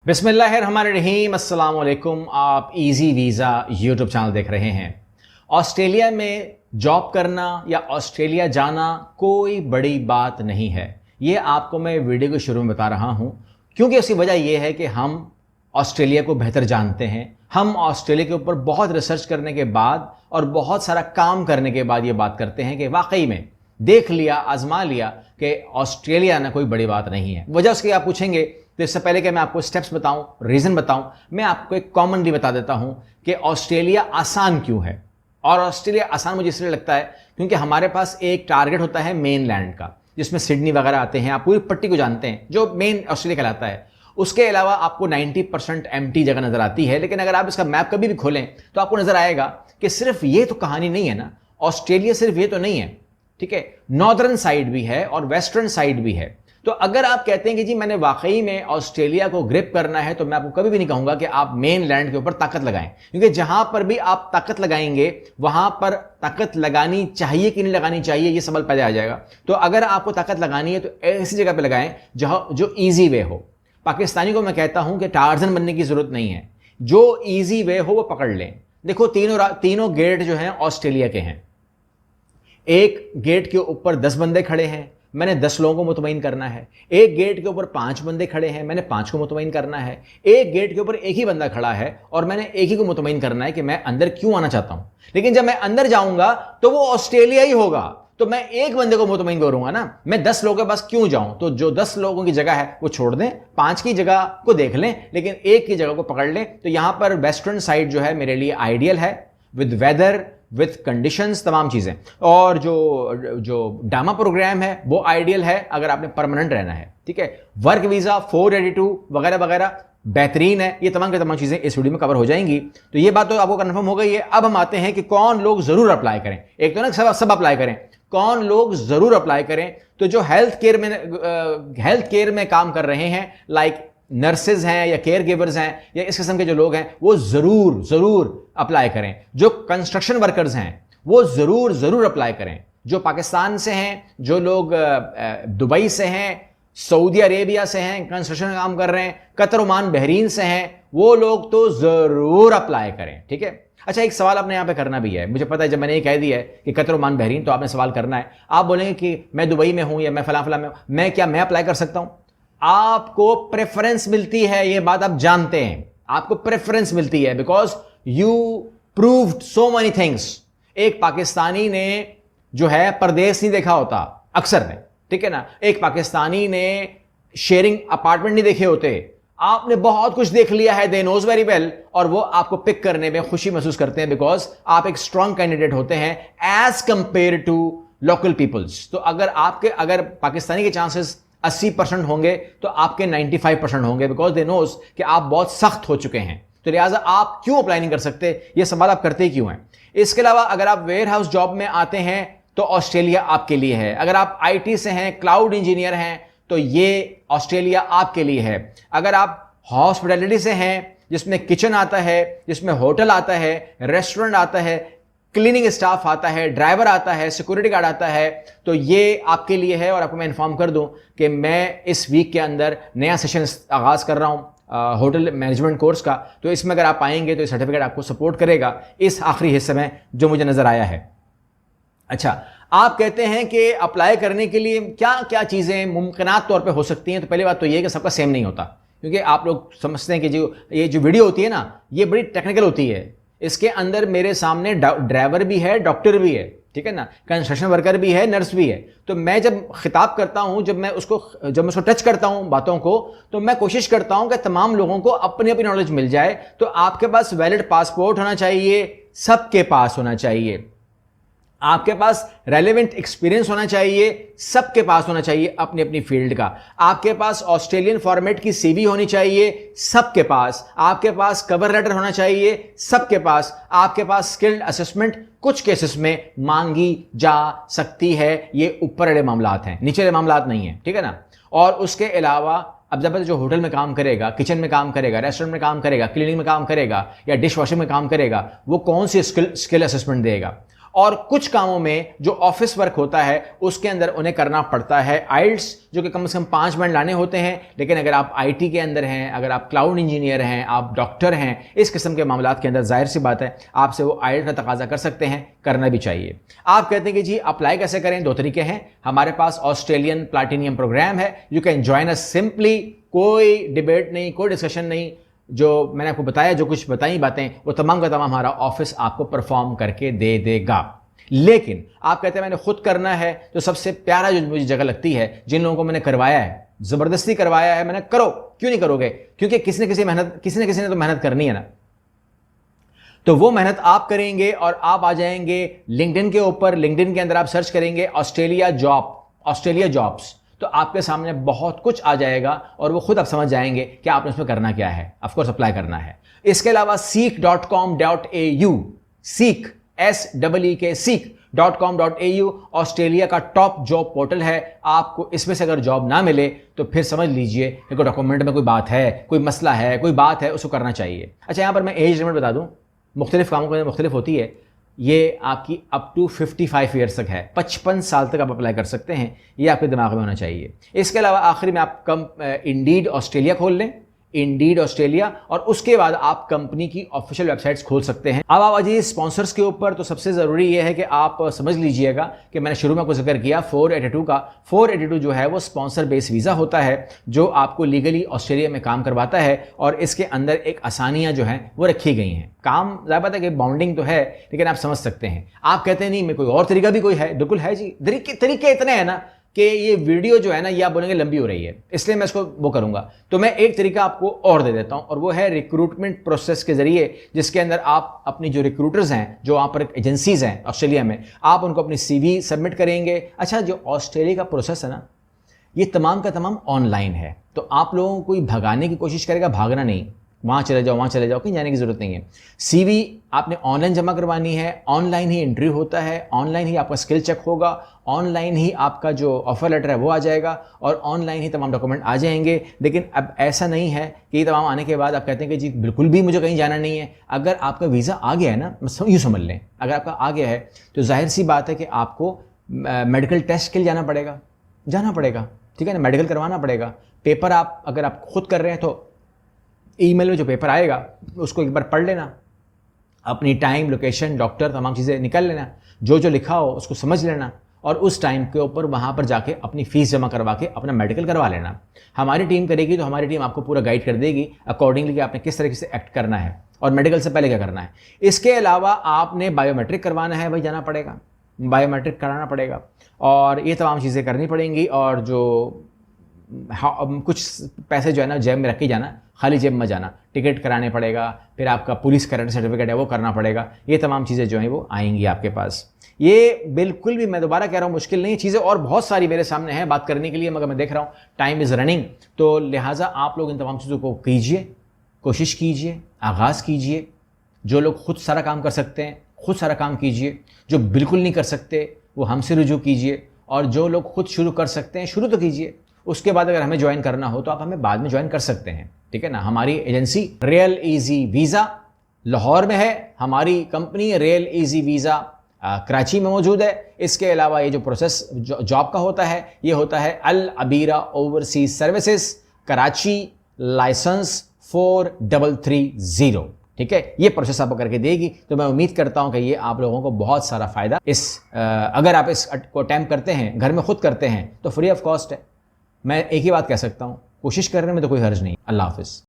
बिस्मिल्लाहिर्रहमानिर्रहीम, अस्सलाम वालेकुम। आप इजी वीज़ा यूट्यूब चैनल देख रहे हैं। ऑस्ट्रेलिया में जॉब करना या ऑस्ट्रेलिया जाना कोई बड़ी बात नहीं है। ये आपको मैं वीडियो के शुरू में बता रहा हूँ क्योंकि उसकी वजह यह है कि हम ऑस्ट्रेलिया को बेहतर जानते हैं। हम ऑस्ट्रेलिया के ऊपर बहुत रिसर्च करने के बाद और बहुत सारा काम करने के बाद ये बात करते हैं कि वाकई में देख लिया, आजमा लिया कि ऑस्ट्रेलिया ना कोई बड़ी बात नहीं है। वजह उसकी आप पूछेंगे तो इससे पहले कि मैं आपको स्टेप्स बताऊं, रीज़न बताऊं, मैं आपको एक कॉमनली बता देता हूं कि ऑस्ट्रेलिया आसान क्यों है। और ऑस्ट्रेलिया आसान मुझे इसलिए लगता है क्योंकि हमारे पास एक टारगेट होता है मेन लैंड का, जिसमें सिडनी वगैरह आते हैं। आप पूरी पट्टी को जानते हैं जो मेन ऑस्ट्रेलिया कहलाता है। उसके अलावा आपको 90% एम्प्टी जगह नजर आती है। लेकिन अगर आप इसका मैप कभी भी खोलें तो आपको नजर आएगा कि सिर्फ ये तो कहानी नहीं है ना, ऑस्ट्रेलिया सिर्फ ये तो नहीं है, ठीक है। नॉर्दर्न साइड भी है और वेस्टर्न साइड भी है। तो अगर आप कहते हैं कि जी मैंने वाकई में ऑस्ट्रेलिया को ग्रिप करना है, तो मैं आपको कभी भी नहीं कहूंगा कि आप मेन लैंड के ऊपर ताकत लगाएं, क्योंकि जहां पर भी आप ताकत लगाएंगे वहां पर ताकत लगानी चाहिए कि नहीं लगानी चाहिए, यह सवाल पैदा आ जाएगा। तो अगर आपको ताकत लगानी है तो ऐसी जगह पर लगाएं जहां जो ईजी वे हो। पाकिस्तानी को मैं कहता हूं कि टार्जन बनने की जरूरत नहीं है, जो ईजी वे हो वो पकड़ लें। देखो तीनों गेट जो हैं ऑस्ट्रेलिया के हैं। एक गेट के ऊपर 10 बंदे खड़े हैं, मैंने 10 लोगों को मुतमईन करना है। एक गेट के ऊपर 5 बंदे खड़े हैं, मैंने 5 को मुतमईन करना है। एक गेट के ऊपर एक ही बंदा खड़ा है और मैंने एक ही को मुतमईन करना है कि मैं अंदर क्यों आना चाहता हूं। लेकिन जब मैं अंदर जाऊंगा तो वो ऑस्ट्रेलिया ही होगा, तो मैं एक बंदे को मुतमईन करूंगा ना, मैं 10 लोगों के पास क्यों जाऊं। तो जो 10 लोगों की जगह है वो छोड़ दें, 5 की जगह को देख लें, लेकिन एक की जगह को पकड़ लें। तो यहां पर वेस्टर्न साइड जो है मेरे लिए आइडियल है, विद वेदर, विथ कंडीशंस, तमाम चीजें। और जो डामा प्रोग्राम है वो आइडियल है अगर आपने परमानेंट रहना है, ठीक है। वर्क वीजा 482 वगैरह वगैरह बेहतरीन है। ये तमाम की तमाम चीजें इस वीडियो में कवर हो जाएंगी। तो ये बात तो आपको कंफर्म हो गई है। अब हम आते हैं कि कौन लोग जरूर अप्लाई करें। एक तो ना सब अप्लाई करें, कौन लोग जरूर अप्लाई करें। तो जो हेल्थ केयर में काम कर रहे हैं, लाइक नर्सेज हैं या केयर गिवर्स हैं या इस किस्म के जो लोग हैं, वो जरूर अप्लाई करें। जो कंस्ट्रक्शन वर्कर्स हैं वो जरूर अप्लाई करें। जो पाकिस्तान से हैं, जो लोग दुबई से हैं, सऊदी अरेबिया से हैं, कंस्ट्रक्शन का काम कर रहे हैं, कतर, ओमान, बहरीन से हैं, वो लोग तो जरूर अप्लाई करें, ठीक है। अच्छा, एक सवाल आपने यहां पे करना भी है। मुझे पता है जब मैंने ये कह दिया है कि कतर, ओमान, बहरीन, तो आपने सवाल करना है। आप बोलेंगे कि मैं दुबई में हूं या मैं फला में हूं, मैं अप्लाई कर सकता हूं? आपको प्रेफरेंस मिलती है, यह बात आप जानते हैं। आपको प्रेफरेंस मिलती है because you proved so many things. एक पाकिस्तानी ने जो है परदेश नहीं देखा होता अक्सर ने, ठीक है ना। एक पाकिस्तानी ने शेयरिंग अपार्टमेंट नहीं देखे होते। आपने बहुत कुछ देख लिया है, दे नोज वेरी वेल, और वो आपको पिक करने में खुशी महसूस करते हैं बिकॉज आप एक स्ट्रॉन्ग कैंडिडेट होते हैं as compare to local peoples. तो अगर पाकिस्तानी के चांसेस 80% होंगे तो आपके 95% होंगे बिकॉज दे नोज कि आप बहुत सख्त हो चुके हैं। तो लिहाजा आप क्यों अप्लाई नहीं कर सकते, ये सवाल आप करते ही क्यों हैं। इसके अलावा अगर आप वेयर हाउस जॉब में आते हैं तो ऑस्ट्रेलिया आपके लिए है। अगर आप आईटी से हैं, क्लाउड इंजीनियर हैं, तो ये ऑस्ट्रेलिया आपके लिए है। अगर आप हॉस्पिटैलिटी से हैं, जिसमें किचन आता है, जिसमें होटल आता है, रेस्टोरेंट आता है, क्लीनिंग स्टाफ आता है, ड्राइवर आता है, सिक्योरिटी गार्ड आता है, तो ये आपके लिए है। और आपको मैं इन्फॉर्म कर दूं कि मैं इस वीक के अंदर नया सेशन आगाज कर रहा हूं होटल मैनेजमेंट कोर्स का। तो इसमें अगर आप आएंगे तो ये सर्टिफिकेट आपको सपोर्ट करेगा इस आखिरी हिस्से में जो मुझे नजर आया है। अच्छा, आप कहते हैं कि अप्लाई करने के लिए क्या क्या चीजें मुमकिनात तौर पे हो सकती हैं। तो पहली बात तो ये कि सबका सेम नहीं होता, क्योंकि आप लोग समझते हैं कि ये जो वीडियो होती है ना, ये बड़ी टेक्निकल होती है। इसके अंदर मेरे सामने ड्राइवर भी है, डॉक्टर भी है, ठीक है ना, कंस्ट्रक्शन वर्कर भी है, नर्स भी है। तो मैं जब खिताब करता हूं, जब मैं उसको टच करता हूं बातों को, तो मैं कोशिश करता हूं कि तमाम लोगों को अपनी अपनी नॉलेज मिल जाए। तो आपके पास वैलिड पासपोर्ट होना चाहिए, सबके पास होना चाहिए। आपके पास रेलेवेंट एक्सपीरियंस होना चाहिए, सबके पास होना चाहिए अपनी अपनी फील्ड का। आपके पास ऑस्ट्रेलियन फॉर्मेट की सीवी होनी चाहिए, सबके पास। आपके पास कवर लेटर होना चाहिए, सबके पास। आपके पास स्किल्ड असेसमेंट कुछ केसेस में मांगी जा सकती है। ये ऊपर वाले मामलात हैं, नीचे वाले मामलात नहीं है, ठीक है ना। और उसके अलावा अब जब जो होटल में काम करेगा, किचन में काम करेगा, रेस्टोरेंट में काम करेगा, क्लीनिंग में काम करेगा या डिश वॉशिंग में काम करेगा, वो कौन सी स्किल असेसमेंट देगा। और कुछ कामों में जो ऑफिस वर्क होता है उसके अंदर उन्हें करना पड़ता है आइल्स, जो कि कम से कम 5 बैंड लाने होते हैं। लेकिन अगर आप आईटी के अंदर हैं, अगर आप क्लाउड इंजीनियर हैं, आप डॉक्टर हैं, इस किस्म के मामलात के अंदर जाहिर सी बात है आपसे वो आइल्स का तकाजा कर सकते हैं, करना भी चाहिए। आप कहते हैं कि जी अप्लाई कैसे करें? 2 तरीके हैं। हमारे पास ऑस्ट्रेलियन प्लैटिनियम प्रोग्राम है, you can join us simply, कोई डिबेट नहीं, कोई डिस्कशन नहीं। जो मैंने आपको बताया, जो कुछ बताई बातें, वो तमाम का तमाम हमारा ऑफिस आपको परफॉर्म करके दे देगा। लेकिन आप कहते हैं मैंने खुद करना है, तो सबसे प्यारा जो मुझे जगह लगती है, जिन लोगों को मैंने करवाया है, जबरदस्ती करवाया है मैंने, करो। क्यों नहीं करोगे? क्योंकि किसी न किसी ने तो मेहनत करनी है ना। तो वो मेहनत आप करेंगे और आप आ जाएंगे लिंक्डइन के ऊपर। लिंक्डइन के अंदर आप सर्च करेंगे ऑस्ट्रेलिया जॉब्स, तो आपके सामने बहुत कुछ आ जाएगा और वो खुद आप समझ जाएंगे कि आपने उसमें करना क्या है। ऑफ कोर्स अप्लाई करना है। इसके अलावा seek.com.au, seek seek.com.au ऑस्ट्रेलिया का टॉप जॉब पोर्टल है। आपको इसमें से अगर जॉब ना मिले तो फिर समझ लीजिए कि डॉक्यूमेंट में कोई बात है, कोई मसला है, कोई बात है, उसको करना चाहिए। अच्छा, यहां पर मैं एज लिमिट बता दूं, मुख्तलिफ कामों के मुख्तलिफ होती है। ये आपकी अप टू 55 ईयर्स तक है, 55 साल तक आप अप्लाई कर सकते हैं। ये आपके दिमाग में होना चाहिए। इसके अलावा आखिरी में आप इंडीड ऑस्ट्रेलिया खोल लें, इंडीड ऑस्ट्रेलिया, और उसके बाद आप कंपनी की ऑफिशियल वेबसाइट्स खोल सकते हैं। अब आप आ जाइए स्पॉन्सर्स के ऊपर। तो सबसे ज़रूरी ये है कि आप समझ लीजिएगा कि मैंने शुरू में आपको जिक्र किया 482 का। 482 जो है वो स्पॉन्सर बेस्ड वीज़ा होता है, जो आपको लीगली ऑस्ट्रेलिया में काम करवाता है और इसके अंदर एक आसानियाँ जो हैं वो रखी गई हैं। काम ज़ाहिर बात है कि बाउंडिंग तो है, लेकिन आप समझ सकते हैं। आप कहते हैं नहीं मैं कोई और तरीका भी कोई है, बिल्कुल है जी। तरीके इतने हैं ना कि ये वीडियो जो है ना, ये आप बोलेंगे लंबी हो रही है, इसलिए मैं इसको वो करूंगा। तो मैं एक तरीका आपको और दे देता हूं, और वो है रिक्रूटमेंट प्रोसेस के जरिए, जिसके अंदर आप अपनी जो रिक्रूटर्स हैं, जो वहां पर एजेंसीज हैं ऑस्ट्रेलिया में, आप उनको अपनी CV सबमिट करेंगे। अच्छा, जो ऑस्ट्रेलिया का प्रोसेस है ना, ये तमाम का तमाम ऑनलाइन है। तो आप लोगों को भगाने की कोशिश करेगा, भागना नहीं, वहाँ चले जाओ, कहीं जाने की ज़रूरत नहीं है। CV आपने ऑनलाइन जमा करवानी है, ऑनलाइन ही इंटरव्यू होता है, ऑनलाइन ही आपका स्किल चेक होगा, ऑनलाइन ही आपका जो ऑफर लेटर है वो आ जाएगा, और ऑनलाइन ही तमाम डॉक्यूमेंट आ जाएंगे। लेकिन अब ऐसा नहीं है कि ये तमाम आने के बाद आप कहते हैं कि जी बिल्कुल भी मुझे कहीं जाना नहीं है। अगर आपका वीज़ा आ गया है ना, यूँ समझ लें, अगर आपका आ गया है तो जाहिर सी बात है कि आपको मेडिकल टेस्ट के लिए जाना पड़ेगा, ठीक है ना, मेडिकल करवाना पड़ेगा। पेपर आप अगर आप खुद कर रहे हैं तो ईमेल में जो पेपर आएगा उसको एक बार पढ़ लेना, अपनी टाइम, लोकेशन, डॉक्टर, तमाम चीज़ें निकल लेना, जो जो लिखा हो उसको समझ लेना, और उस टाइम के ऊपर वहाँ पर जाके अपनी फ़ीस जमा करवा के अपना मेडिकल करवा लेना। हमारी टीम करेगी, तो हमारी टीम आपको पूरा गाइड कर देगी अकॉर्डिंगली कि आपने किस तरीके से एक्ट करना है और मेडिकल से पहले क्या करना है। इसके अलावा आपने बायोमेट्रिक करवाना है, भाई जाना पड़ेगा, बायोमेट्रिक कराना पड़ेगा, और ये तमाम चीज़ें करनी पड़ेंगी। और जो कुछ पैसे जो है ना जेब में रख के जाना, खाली जेब में जाना, टिकट कराने पड़ेगा, फिर आपका पुलिस करंट सर्टिफिकेट है वो करना पड़ेगा। ये तमाम चीज़ें जो हैं वो आएंगी आपके पास। ये बिल्कुल भी, मैं दोबारा कह रहा हूँ, मुश्किल नहीं। चीज़ें और बहुत सारी मेरे सामने हैं बात करने के लिए, मगर मैं देख रहा हूँ टाइम इज़ रनिंग, तो लिहाजा आप लोग इन तमाम चीज़ों को कीजिए, कोशिश कीजिए, आगाज़ कीजिए। जो लोग खुद सारा काम कर सकते हैं खुद सारा काम कीजिए, जो बिल्कुल नहीं कर सकते वो हमसे रुजू कीजिए, और जो लोग खुद शुरू कर सकते हैं शुरू तो कीजिए। उसके बाद अगर हमें ज्वाइन करना हो तो आप हमें बाद में ज्वाइन कर सकते हैं, ठीक है ना। हमारी agency real easy visa Lahore में है, हमारी company real easy visa Karachi में मौजूद है। इसके अलावा ये जो प्रोसेस जॉब का होता है, ये होता है Al Abeera overseas services, Karachi, licence 4330, ठीक है। ये प्रोसेस आपको करके देगी। तो मैं उम्मीद करता हूं कि ये आप लोगों को बहुत सारा फ़ायदा अगर आप इसको अटैम्प्ट करते हैं, घर में खुद करते हैं, तो फ्री ऑफ कॉस्ट है। मैं एक ही बात कह सकता हूँ, कोशिश करने में तो कोई हर्ज नहीं। अल्लाह हाफिज़।